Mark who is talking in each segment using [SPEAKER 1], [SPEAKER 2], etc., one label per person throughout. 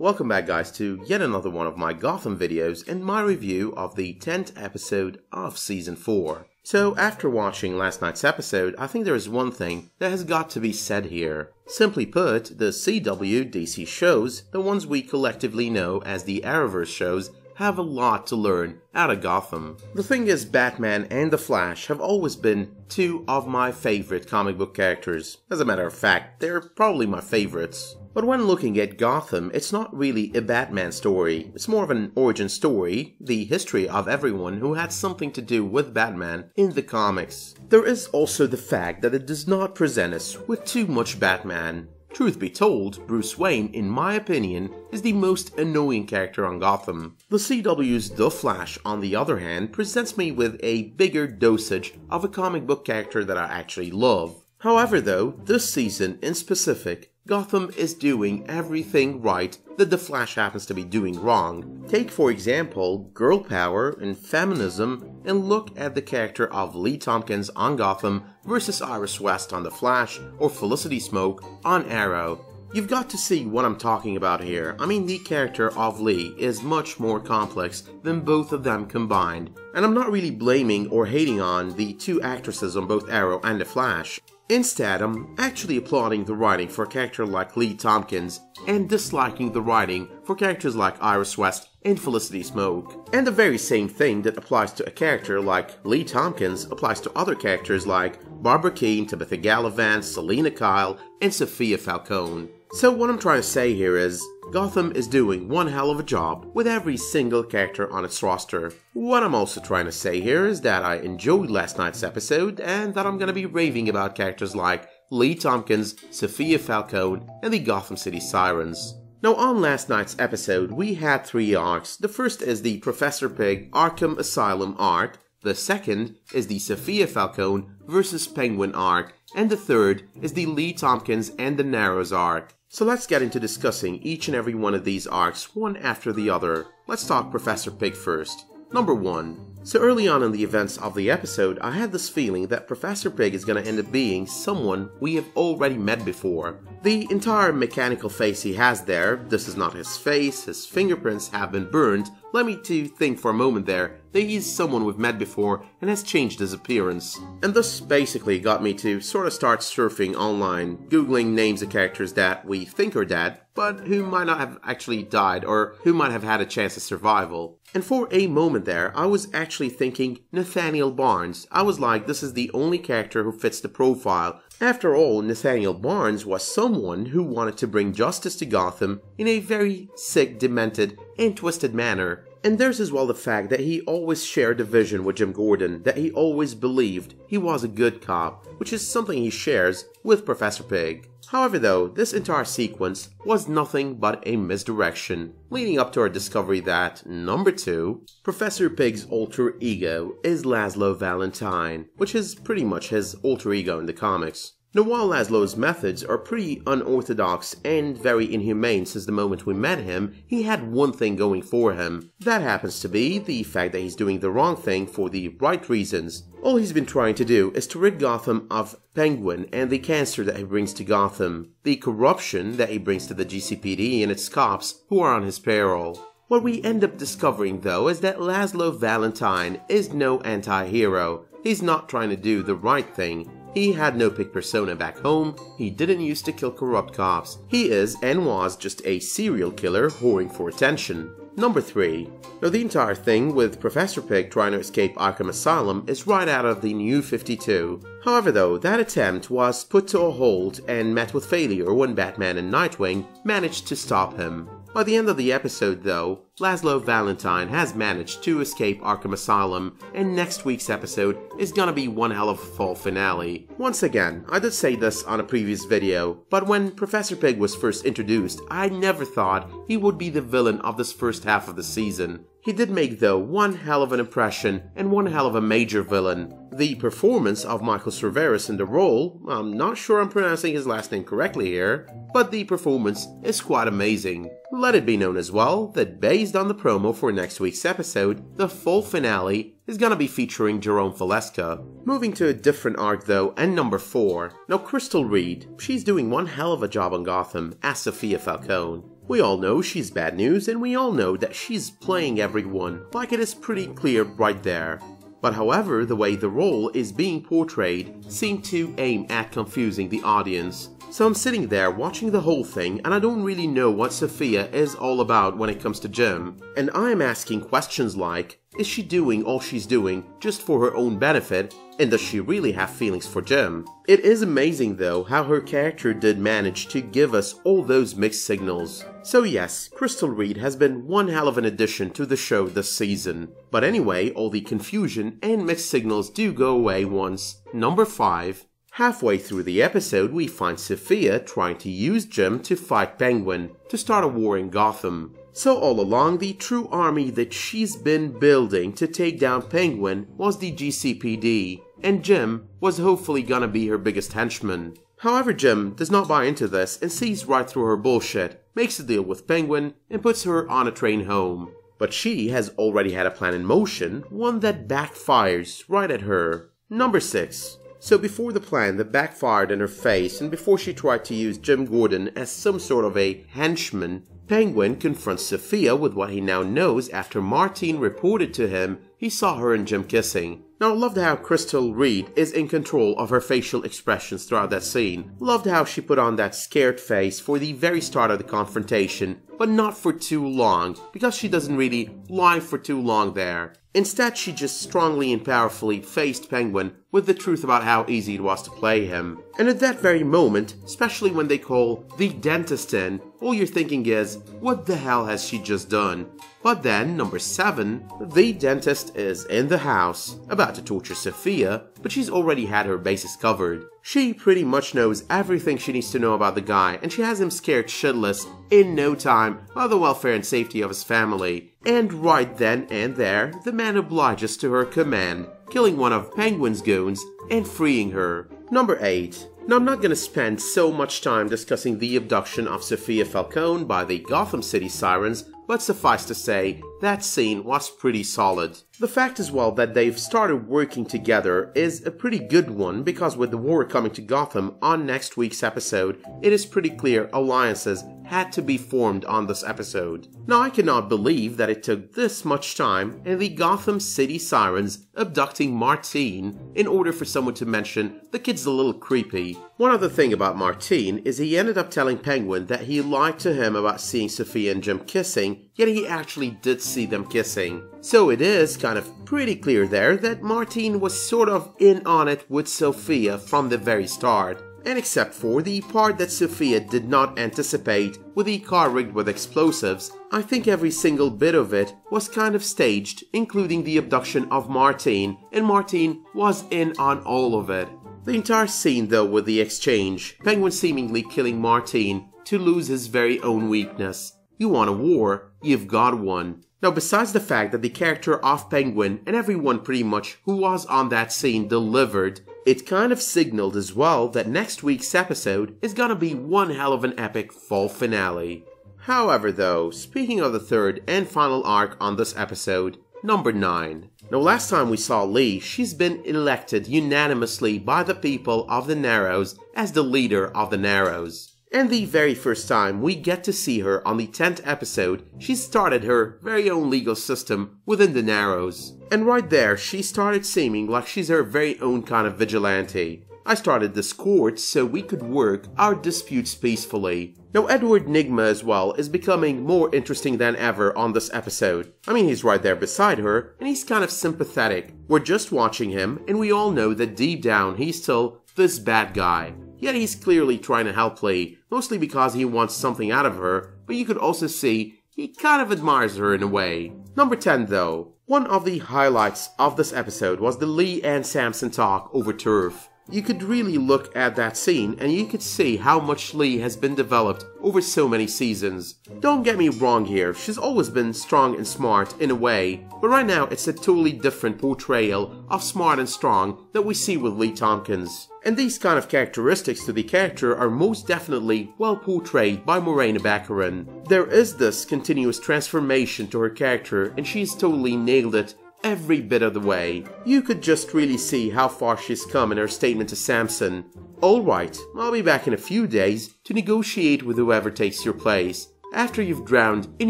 [SPEAKER 1] Welcome back guys to yet another one of my Gotham videos and my review of the 10th episode of Season 4. So after watching last night's episode, I think there is one thing that has got to be said here. Simply put, the CW DC shows, the ones we collectively know as the Arrowverse shows, have a lot to learn out of Gotham. The thing is, Batman and the Flash have always been two of my favorite comic book characters. As a matter of fact, they're probably my favorites. But when looking at Gotham, it's not really a Batman story. It's more of an origin story, the history of everyone who had something to do with Batman in the comics. There is also the fact that it does not present us with too much Batman. Truth be told, Bruce Wayne, in my opinion, is the most annoying character on Gotham. The CW's The Flash, on the other hand, presents me with a bigger dosage of a comic book character that I actually love. However though, this season in specific, Gotham is doing everything right that The Flash happens to be doing wrong. Take for example, girl power and feminism, and look at the character of Lee Thompkins on Gotham versus Iris West on The Flash, or Felicity Smoke on Arrow. You've got to see what I'm talking about here. I mean, the character of Lee is much more complex than both of them combined. And I'm not really blaming or hating on the two actresses on both Arrow and The Flash. Instead, I'm actually applauding the writing for a character like Lee Thompkins and disliking the writing for characters like Iris West and Felicity Smoke. And the very same thing that applies to a character like Lee Thompkins applies to other characters like Barbara Keene, Tabitha Galavan, Selina Kyle, and Sofia Falcone. So what I'm trying to say here is, Gotham is doing one hell of a job with every single character on its roster. What I'm also trying to say here is that I enjoyed last night's episode and that I'm gonna be raving about characters like Lee Thompkins, Sofia Falcone, and the Gotham City Sirens. Now on last night's episode we had three arcs. The first is the Professor Pig Arkham Asylum arc, the second is the Sofia Falcone vs. Penguin arc, and the third is the Lee Thompkins and the Narrows arc. So let's get into discussing each and every one of these arcs one after the other. Let's talk Professor Pig first. Number 1. So early on in the events of the episode, I had this feeling that Professor Pig is going to end up being someone we have already met before. The entire mechanical face he has there, this is not his face, his fingerprints have been burned, led me to think for a moment there that he's someone we've met before and has changed his appearance. And this basically got me to sort of start surfing online, googling names of characters that we think are dead, but who might not have actually died or who might have had a chance of survival. And for a moment there, I was actually thinking Nathaniel Barnes. I was like, this is the only character who fits the profile. After all, Nathaniel Barnes was someone who wanted to bring justice to Gotham in a very sick, demented, and twisted manner. And there's as well the fact that he always shared a vision with Jim Gordon, that he always believed he was a good cop, which is something he shares with Professor Pig. However though, this entire sequence was nothing but a misdirection, leading up to our discovery that, number 2, Professor Pig's alter ego is Laszlo Valentine, which is pretty much his alter ego in the comics. Now while Laszlo's methods are pretty unorthodox and very inhumane since the moment we met him, he had one thing going for him. That happens to be the fact that he's doing the wrong thing for the right reasons. All he's been trying to do is to rid Gotham of Penguin and the cancer that he brings to Gotham, the corruption that he brings to the GCPD and its cops who are on his payroll. What we end up discovering though is that Laszlo Valentine is no anti-hero. He's not trying to do the right thing. He had no big persona back home, he didn't used to kill corrupt cops. He is and was just a serial killer whoring for attention. Number 3. Now the entire thing with Professor Pig trying to escape Arkham Asylum is right out of the New 52. However though, that attempt was put to a halt and met with failure when Batman and Nightwing managed to stop him. By the end of the episode though, Laszlo Valentine has managed to escape Arkham Asylum, and next week's episode is gonna be one hell of a fall finale. Once again, I did say this on a previous video, but when Professor Pig was first introduced, I never thought he would be the villain of this first half of the season. He did make though one hell of an impression and one hell of a major villain. The performance of Michael Cerveris in the role, I'm not sure I'm pronouncing his last name correctly here, but the performance is quite amazing. Let it be known as well that based on the promo for next week's episode, the full finale is gonna be featuring Jerome Valeska. Moving to a different arc though, and number 4. Now Crystal Reed, she's doing one hell of a job on Gotham as Sofia Falcone. We all know she's bad news, and we all know that she's playing everyone, like it is pretty clear right there. But however, the way the role is being portrayed seemed to aim at confusing the audience. So I'm sitting there watching the whole thing and I don't really know what Sophia is all about when it comes to Jim. And I'm asking questions like, is she doing all she's doing just for her own benefit? And does she really have feelings for Jim? It is amazing though how her character did manage to give us all those mixed signals. So yes, Crystal Reed has been one hell of an addition to the show this season. But anyway, all the confusion and mixed signals do go away once. Number 5. Halfway through the episode, we find Sophia trying to use Jim to fight Penguin, to start a war in Gotham. So all along, the true army that she's been building to take down Penguin was the GCPD, and Jim was hopefully gonna be her biggest henchman. However, Jim does not buy into this and sees right through her bullshit, makes a deal with Penguin, and puts her on a train home. But she has already had a plan in motion, one that backfires right at her. Number 6. So before the plan that backfired in her face and before she tried to use Jim Gordon as some sort of a henchman, Penguin confronts Sophia with what he now knows after Martine reported to him he saw her and Jim kissing. Now I loved how Crystal Reed is in control of her facial expressions throughout that scene. Loved how she put on that scared face for the very start of the confrontation, but not for too long, because she doesn't really lie for too long there. Instead, she just strongly and powerfully faced Penguin with the truth about how easy it was to play him. And at that very moment, especially when they call the dentist in, all you're thinking is, what the hell has she just done? But then, number 7, the dentist is in the house, about to torture Sophia, but she's already had her bases covered. She pretty much knows everything she needs to know about the guy, and she has him scared shitless in no time about the welfare and safety of his family. And right then and there, the man obliges to her command, killing one of Penguin's goons and freeing her. Number 8. Now I'm not gonna spend so much time discussing the abduction of Sofia Falcone by the Gotham City Sirens, but suffice to say, that scene was pretty solid. The fact as well that they've started working together is a pretty good one, because with the war coming to Gotham on next week's episode, it is pretty clear alliances had to be formed on this episode. Now I cannot believe that it took this much time and the Gotham City Sirens abducting Martine in order for someone to mention the kid's a little creepy. One other thing about Martine is he ended up telling Penguin that he lied to him about seeing Sophia and Jim kissing, yet he actually did see them kissing. So it is kind of pretty clear there that Martine was sort of in on it with Sophia from the very start. And except for the part that Sophia did not anticipate with the car rigged with explosives, I think every single bit of it was kind of staged, including the abduction of Martine, and Martine was in on all of it. The entire scene though with the exchange, Penguin seemingly killing Martine to lose his very own weakness. You want a war, you've got one. Now besides the fact that the character of Penguin and everyone pretty much who was on that scene delivered, it kind of signaled as well that next week's episode is gonna be one hell of an epic fall finale. However though, speaking of the third and final arc on this episode, number 9. Now last time we saw Lee, she's been elected unanimously by the people of the Narrows as the leader of the Narrows. And the very first time we get to see her on the 10th episode, she started her very own legal system within the Narrows. And right there, she started seeming like she's her very own kind of vigilante. I started this court so we could work our disputes peacefully. Now Edward Nygma as well is becoming more interesting than ever on this episode. I mean, he's right there beside her, and he's kind of sympathetic. We're just watching him, and we all know that deep down he's still this bad guy. Yet he's clearly trying to help Lee, mostly because he wants something out of her, but you could also see he kind of admires her in a way. Number 10 though. One of the highlights of this episode was the Lee and Samson talk over turf. You could really look at that scene and you could see how much Lee has been developed over so many seasons. Don't get me wrong here, she's always been strong and smart in a way, but right now it's a totally different portrayal of smart and strong that we see with Lee Thompkins. And these kind of characteristics to the character are most definitely well portrayed by Morena Baccarin. There is this continuous transformation to her character and she's totally nailed it every bit of the way. You could just really see how far she's come in her statement to Samson. Alright, I'll be back in a few days to negotiate with whoever takes your place. after you've drowned in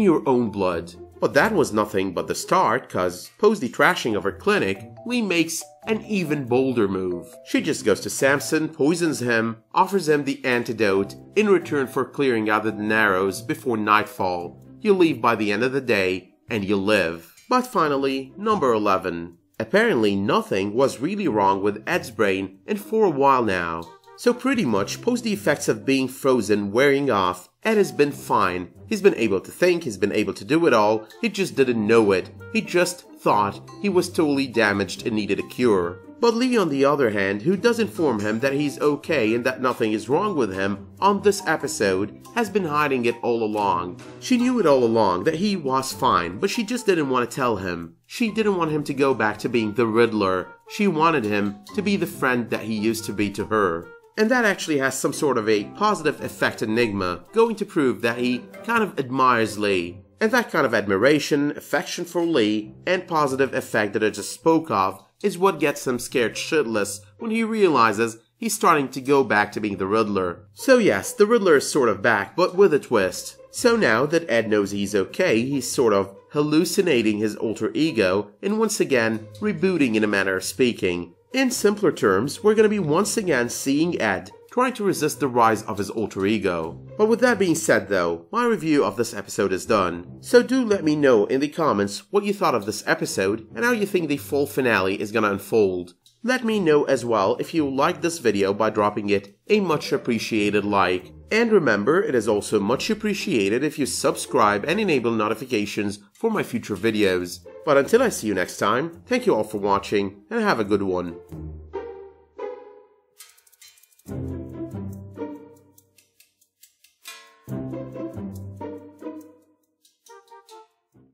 [SPEAKER 1] your own blood. But that was nothing but the start, cause post the trashing of her clinic, Lee makes an even bolder move. She just goes to Samson, poisons him, offers him the antidote in return for clearing out the Narrows before nightfall. You leave by the end of the day, and you live. But finally, number 11. Apparently nothing was really wrong with Ed's brain and for a while now. So pretty much post the effects of being frozen wearing off, Ed has been fine. He's been able to think, he's been able to do it all, he just didn't know it. He just thought he was totally damaged and needed a cure. But Lee, on the other hand, who does inform him that he's okay and that nothing is wrong with him on this episode, has been hiding it all along. She knew it all along that he was fine, but she just didn't want to tell him. She didn't want him to go back to being the Riddler. She wanted him to be the friend that he used to be to her. And that actually has some sort of a positive effect enigma, going to prove that he kind of admires Lee. And that kind of admiration, affection for Lee, and positive effect that I just spoke of is what gets him scared shitless when he realizes he's starting to go back to being the Riddler. So yes, the Riddler is sort of back, but with a twist. So now that Ed knows he's okay, he's sort of hallucinating his alter ego and once again rebooting in a manner of speaking. In simpler terms, we're going to be once again seeing Ed trying to resist the rise of his alter ego. But with that being said though, my review of this episode is done. So do let me know in the comments what you thought of this episode and how you think the full finale is going to unfold. Let me know as well if you liked this video by dropping it a much appreciated like. And remember, it is also much appreciated if you subscribe and enable notifications for my future videos. But until I see you next time, thank you all for watching and have a good one.